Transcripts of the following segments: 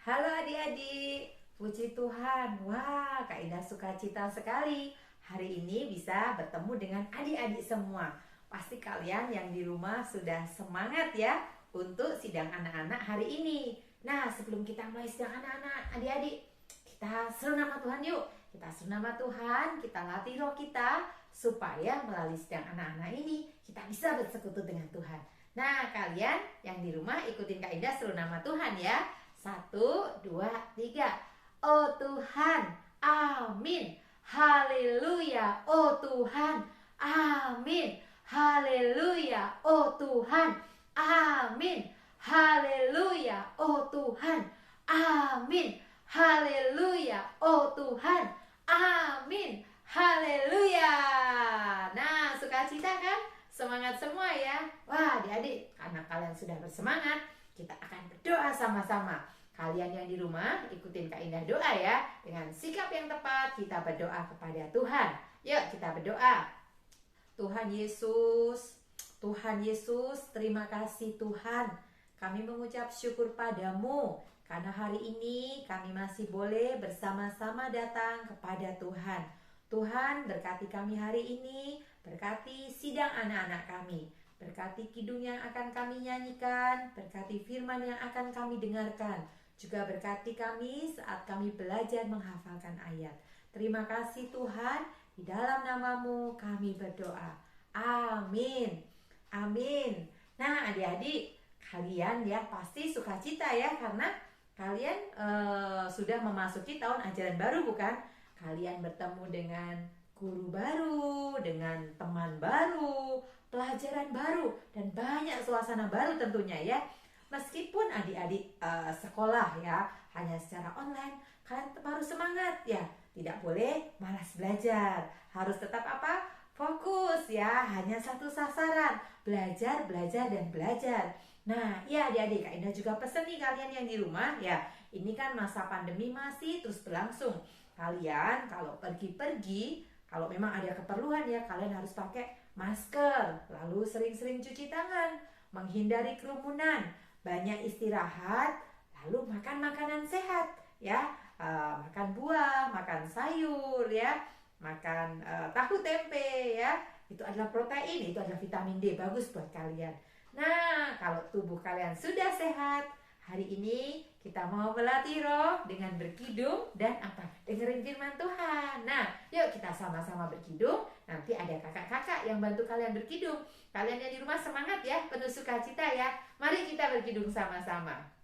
Halo adik-adik, puji Tuhan. Wah, Kak Indah sukacita sekali hari ini bisa bertemu dengan adik-adik semua. Pasti kalian yang di rumah sudah semangat ya untuk sidang anak-anak hari ini. Nah, sebelum kita mulai sidang anak-anak, adik-adik, kita seru nama Tuhan yuk. Kita seru nama Tuhan, kita latih roh kita supaya melalui sidang anak-anak ini kita bisa bersekutu dengan Tuhan. Nah, kalian yang di rumah ikutin Kak Indah seru nama Tuhan ya. 1, 2, 3. Oh Tuhan, amin. Haleluya, oh Tuhan, amin. Haleluya, oh Tuhan, amin. Haleluya, oh Tuhan, amin. Haleluya, oh Tuhan, amin. Haleluya. Nah, sukacita kan? Semangat semua ya. Wah, adik-adik, karena kalian sudah bersemangat, kita akan berdoa sama-sama. Kalian yang di rumah ikutin Kak Indah doa ya. Dengan sikap yang tepat kita berdoa kepada Tuhan. Yuk kita berdoa. Tuhan Yesus, terima kasih Tuhan. Kami mengucap syukur padamu karena hari ini kami masih boleh bersama-sama datang kepada Tuhan. Tuhan berkati kami hari ini, berkati sidang anak-anak kami. Berkati kidung yang akan kami nyanyikan, berkati firman yang akan kami dengarkan. Juga berkati kami saat kami belajar menghafalkan ayat. Terima kasih Tuhan, di dalam namamu kami berdoa. Amin. Amin. Nah adik-adik, kalian ya pasti sukacita ya, karena kalian sudah memasuki tahun ajaran baru bukan? Kalian bertemu dengan guru baru, dengan teman baru, pelajaran baru, dan banyak suasana baru tentunya ya. Meskipun adik-adik sekolah ya hanya secara online, kalian harus semangat ya. Tidak boleh malas belajar. Harus tetap apa? Fokus ya. Hanya satu sasaran, belajar, belajar, dan belajar. Nah, ya adik-adik, Kak Indah juga pesan nih kalian yang di rumah ya. Ini kan masa pandemi masih terus berlangsung. Kalian kalau pergi-pergi, kalau memang ada keperluan ya, kalian harus pakai masker, lalu sering-sering cuci tangan, menghindari kerumunan, banyak istirahat, lalu makan makanan sehat ya, makan buah, makan sayur ya, makan tahu tempe ya, itu adalah protein, itu adalah vitamin D, bagus buat kalian. Nah, kalau tubuh kalian sudah sehat, hari ini kita mau melatih roh dengan berkidung dan apa? Dengerin firman Tuhan. Nah, yuk kita sama-sama berkidung. Nanti ada kakak-kakak yang bantu kalian berkidung. Kalian yang di rumah semangat ya, penuh sukacita ya. Mari kita berkidung sama-sama.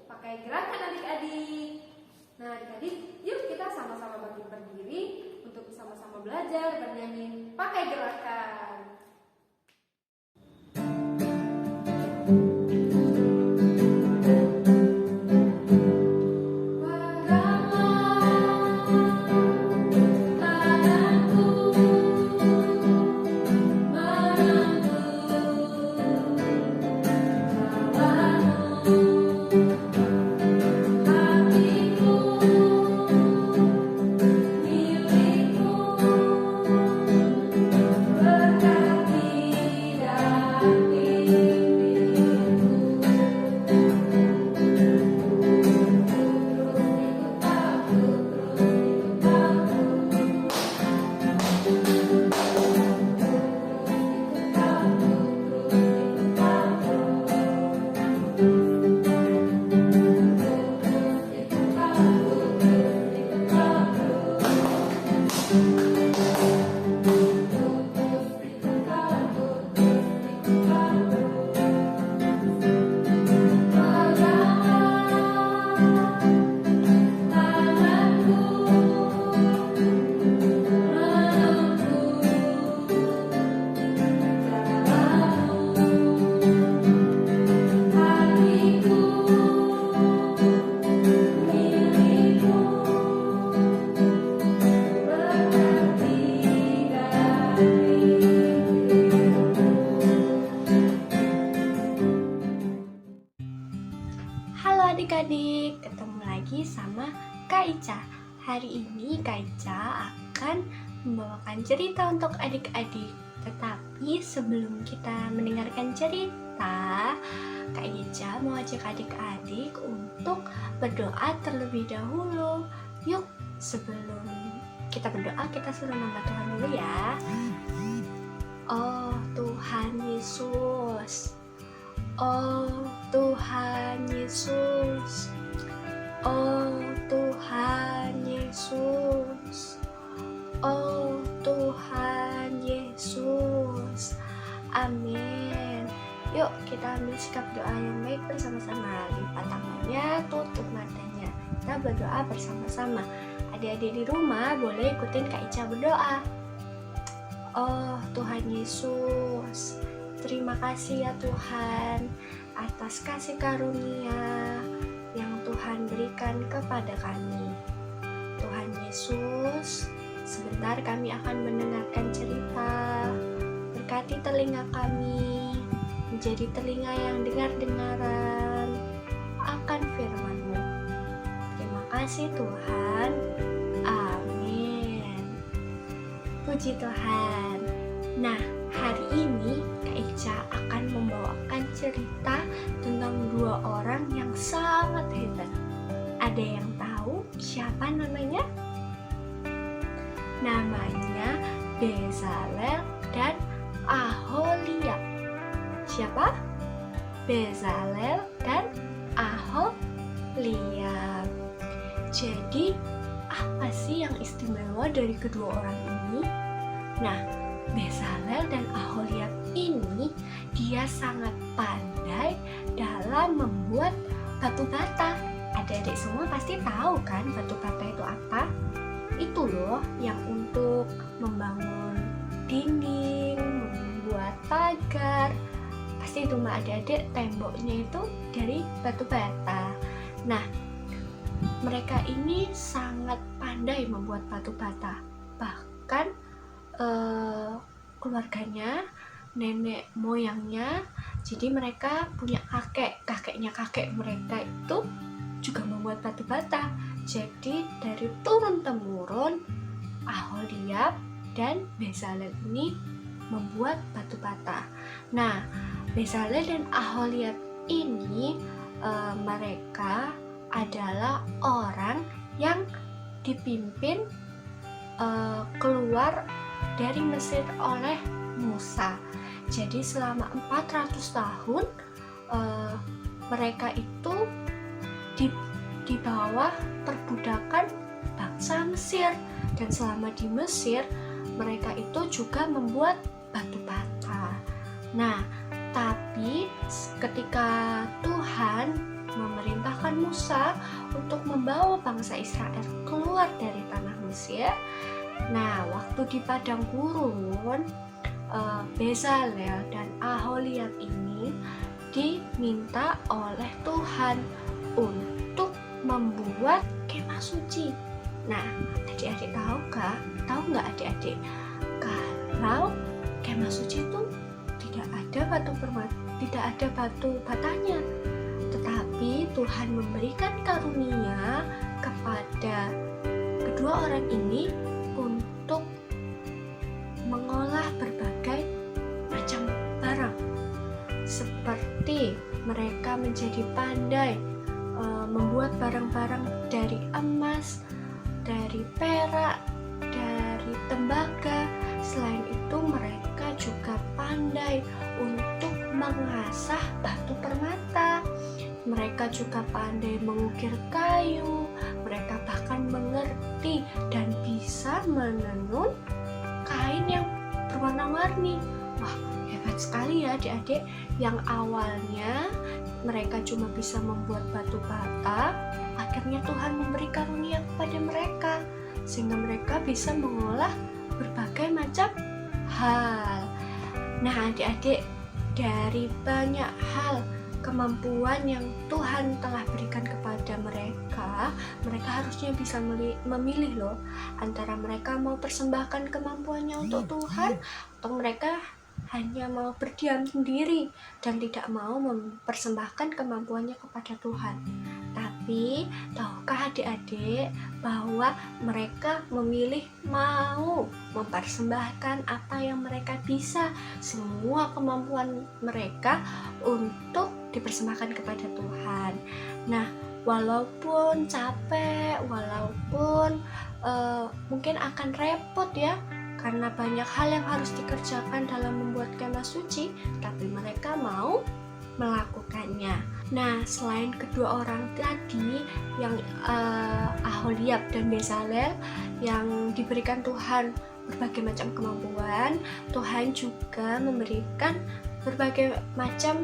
Pakai gerakan adik-adik. Nah adik-adik, yuk kita sama-sama berdiri untuk sama-sama belajar bernyanyi pakai gerakan. Peganglah tanganku. Ica akan membawakan cerita untuk adik-adik. Tetapi sebelum kita mendengarkan cerita, Kak Ica mau ajak adik-adik untuk berdoa terlebih dahulu. Yuk, sebelum kita berdoa, kita suruh nama Tuhan dulu ya. Oh Tuhan Yesus, oh Tuhan Yesus, oh Tuhan Yesus, oh Tuhan Yesus. Amin. Yuk kita ambil sikap doa yang baik bersama-sama. Lipat tangannya, tutup matanya. Kita berdoa bersama-sama. Adik-adik di rumah boleh ikutin Kak Ica berdoa. Oh Tuhan Yesus, terima kasih ya Tuhan atas kasih karunia yang Tuhan berikan kepada kami. Tuhan Yesus, sebentar kami akan mendengarkan cerita. Berkati telinga kami, menjadi telinga yang dengar-dengaran akan firman-Mu. Terima kasih Tuhan. Amin. Puji Tuhan. Nah, hari ini Kak Ica akan membawakan cerita tentang dua orang yang sangat hebat. Ada yang tahu siapa namanya? Namanya Bezalel dan Aholiab. Siapa? Bezalel dan Aholiab. Jadi, apa sih yang istimewa dari kedua orang ini? Nah, Bezalel dan Aholiab ini dia sangat pandai dalam membuat batu bata. Adik-adik semua pasti tahu kan batu bata itu apa? Itu loh yang untuk membangun dinding, membuat pagar. Pasti itu mah adik-adik temboknya itu dari batu bata. Nah, mereka ini sangat pandai membuat batu bata. Bahkan keluarganya, nenek moyangnya, jadi mereka punya kakeknya kakek mereka itu juga membuat batu bata. Jadi dari turun-temurun Aholiab dan Bezalel ini membuat batu bata. Nah, Bezalel dan Aholiab ini mereka adalah orang yang dipimpin keluar dari Mesir oleh Musa. Jadi selama 400 tahun mereka itu di bawah perbudakan bangsa Mesir, dan selama di Mesir mereka itu juga membuat batu bata. Nah, tapi ketika Tuhan memerintahkan Musa untuk membawa bangsa Israel keluar dari tanah Mesir, nah waktu di padang gurun Bezalel dan Aholiab ini diminta oleh Tuhan untuk membuat kemah suci. Nah, adik-adik tahu nggak adik-adik kalau kemah suci itu tidak ada batu batanya, tetapi Tuhan memberikan karunia kepada kedua orang ini untuk mengolah berbagai macam barang, seperti mereka menjadi pandai membuat barang-barang dari emas, dari perak, dari tembaga. Selain itu mereka juga pandai untuk mengasah batu permata. Mereka juga pandai mengukir kayu. Mereka bahkan mengerti dan bisa menenun kain yang berwarna-warni. Wah, hebat sekali ya adik-adik. Yang awalnya mereka cuma bisa membuat batu bata, akhirnya Tuhan memberi karunia kepada mereka sehingga mereka bisa mengolah berbagai macam hal. Nah, adik-adik, dari banyak hal kemampuan yang Tuhan telah berikan kepada mereka harusnya bisa memilih loh, antara mereka mau persembahkan kemampuannya untuk Tuhan atau mereka hanya mau berdiam sendiri dan tidak mau mempersembahkan kemampuannya kepada Tuhan. Tapi Tapi tahukah adik-adik bahwa mereka memilih mau mempersembahkan apa yang mereka bisa, semua kemampuan mereka untuk dipersembahkan kepada Tuhan. Nah, walaupun capek, walaupun mungkin akan repot ya, karena banyak hal yang harus dikerjakan dalam membuat kemah suci, tapi mereka mau melakukannya. Nah, selain kedua orang tadi yang Aholiab dan Bezalel yang diberikan Tuhan berbagai macam kemampuan, Tuhan juga memberikan berbagai macam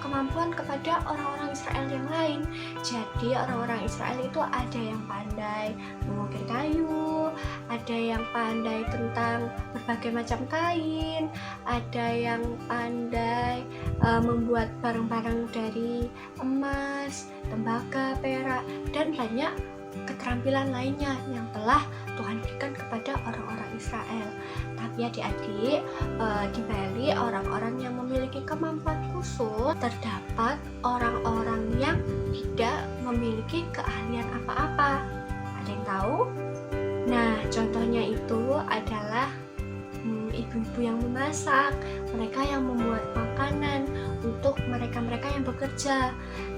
kemampuan kepada orang-orang Israel yang lain. Jadi orang-orang Israel itu ada yang pandai mengukir kayu, ada yang pandai tentang berbagai macam kain, ada yang pandai membuat barang-barang dari emas, tembaga, perak, dan banyak keterampilan lainnya yang telah Tuhan berikan kepada orang-orang Israel. Tapi adik-adik, di Bali orang-orang yang memiliki kemampuan khusus, terdapat orang-orang yang tidak memiliki keahlian apa-apa. Ada yang tahu? Nah, contohnya itu adalah ibu-ibu yang memasak, mereka yang membuat makanan untuk mereka-mereka yang bekerja.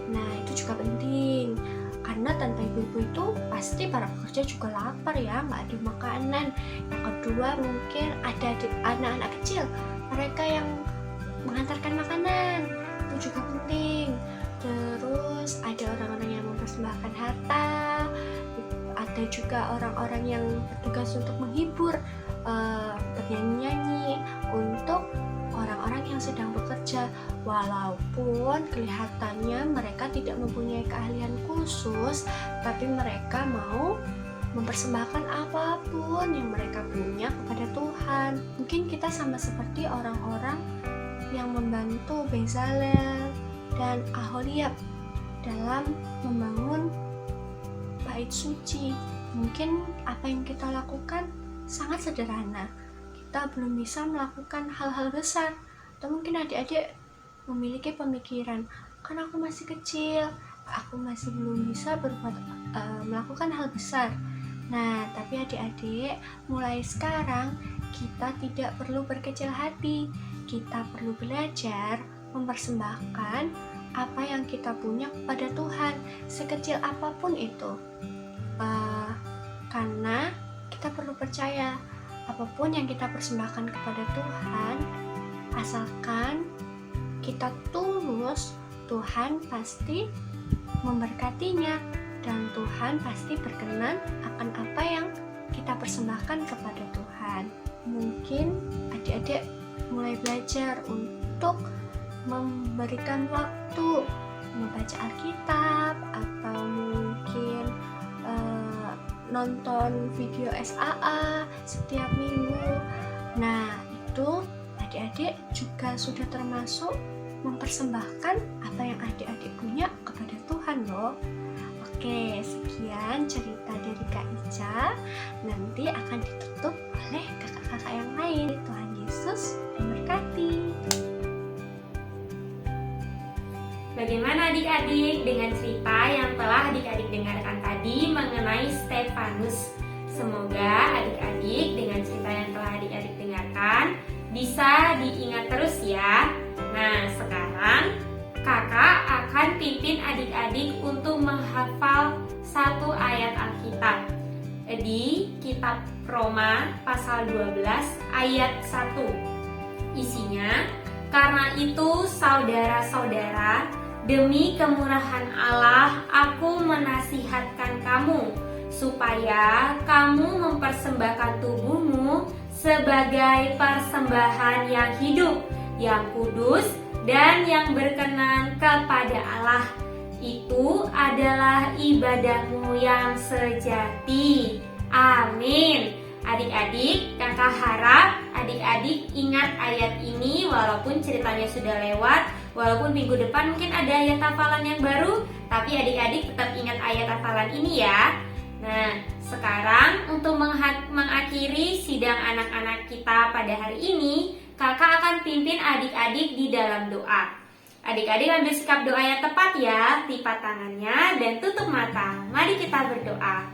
Nah, itu juga penting. Karena tanpa ibu-ibu itu pasti para pekerja juga lapar ya, nggak ada makanan. Yang kedua mungkin ada anak-anak kecil, mereka yang mengantarkan makanan, itu juga penting. Terus ada orang-orang yang mempersembahkan harta, ada juga orang-orang yang bertugas untuk menghibur, bernyanyi-nyanyi untuk orang-orang yang sedang bekerja, walaupun kelihatannya mereka tidak mempunyai keahlian khusus, tapi mereka mau mempersembahkan apapun yang mereka punya kepada Tuhan. Mungkin kita sama seperti orang-orang yang membantu Bezalel dan Aholiab dalam membangun bait suci. Mungkin apa yang kita lakukan sangat sederhana, kita belum bisa melakukan hal-hal besar. Atau mungkin adik-adik memiliki pemikiran, kan aku masih kecil, aku masih belum bisa melakukan hal besar. Nah, tapi adik-adik, mulai sekarang kita tidak perlu berkecil hati. Kita perlu belajar mempersembahkan apa yang kita punya kepada Tuhan, sekecil apapun itu. Karena kita perlu percaya, apapun yang kita persembahkan kepada Tuhan, asalkan kita tulus, Tuhan pasti memberkatinya, dan Tuhan pasti berkenan akan apa yang kita persembahkan kepada Tuhan. Mungkin adik-adik mulai belajar untuk memberikan waktu membaca Alkitab, atau mungkin nonton video SAA setiap minggu. Nah, itu adik-adik juga sudah termasuk mempersembahkan apa yang adik-adik punya kepada Tuhan loh. Oke, sekian cerita dari Kak Ica. Nanti akan ditutup oleh kakak-kakak yang lain. Tuhan Yesus memberkati. Bagaimana adik-adik dengan cerita yang telah adik-adik dengarkan tadi mengenai Stefanus? Semoga adik-adik dengan cerita yang telah adik-adik dengarkan bisa diingat terus ya. Nah, sekarang kakak akan pimpin adik-adik untuk menghafal satu ayat Alkitab di kitab Roma pasal 12 ayat 1. Isinya, karena itu saudara-saudara, demi kemurahan Allah aku menasihatkan kamu supaya kamu mempersembahkan tubuhmu sebagai persembahan yang hidup, yang kudus, dan yang berkenan kepada Allah. Itu adalah ibadahmu yang sejati. Amin. Adik-adik, kakak harap adik-adik ingat ayat ini walaupun ceritanya sudah lewat, walaupun minggu depan mungkin ada ayat hafalan yang baru, tapi adik-adik tetap ingat ayat hafalan ini ya. Nah, sekarang untuk mengakhiri sidang anak-anak kita pada hari ini, kakak akan pimpin adik-adik di dalam doa. Adik-adik ambil sikap doa yang tepat ya. Lipat tangannya dan tutup mata. Mari kita berdoa.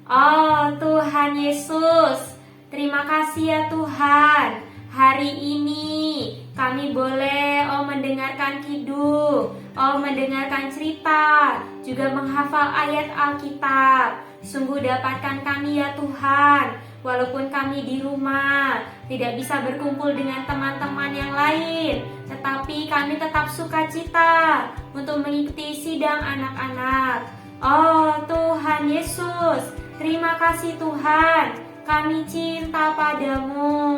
Oh Tuhan Yesus, terima kasih ya Tuhan. Hari ini kami boleh mendengarkan kidung, mendengarkan cerita, juga menghafal ayat Alkitab. Sungguh dapatkan kami ya Tuhan, walaupun kami di rumah tidak bisa berkumpul dengan teman-teman yang lain, tetapi kami tetap sukacita untuk mengikuti sidang anak-anak. Oh Tuhan Yesus, terima kasih Tuhan, kami cinta padamu.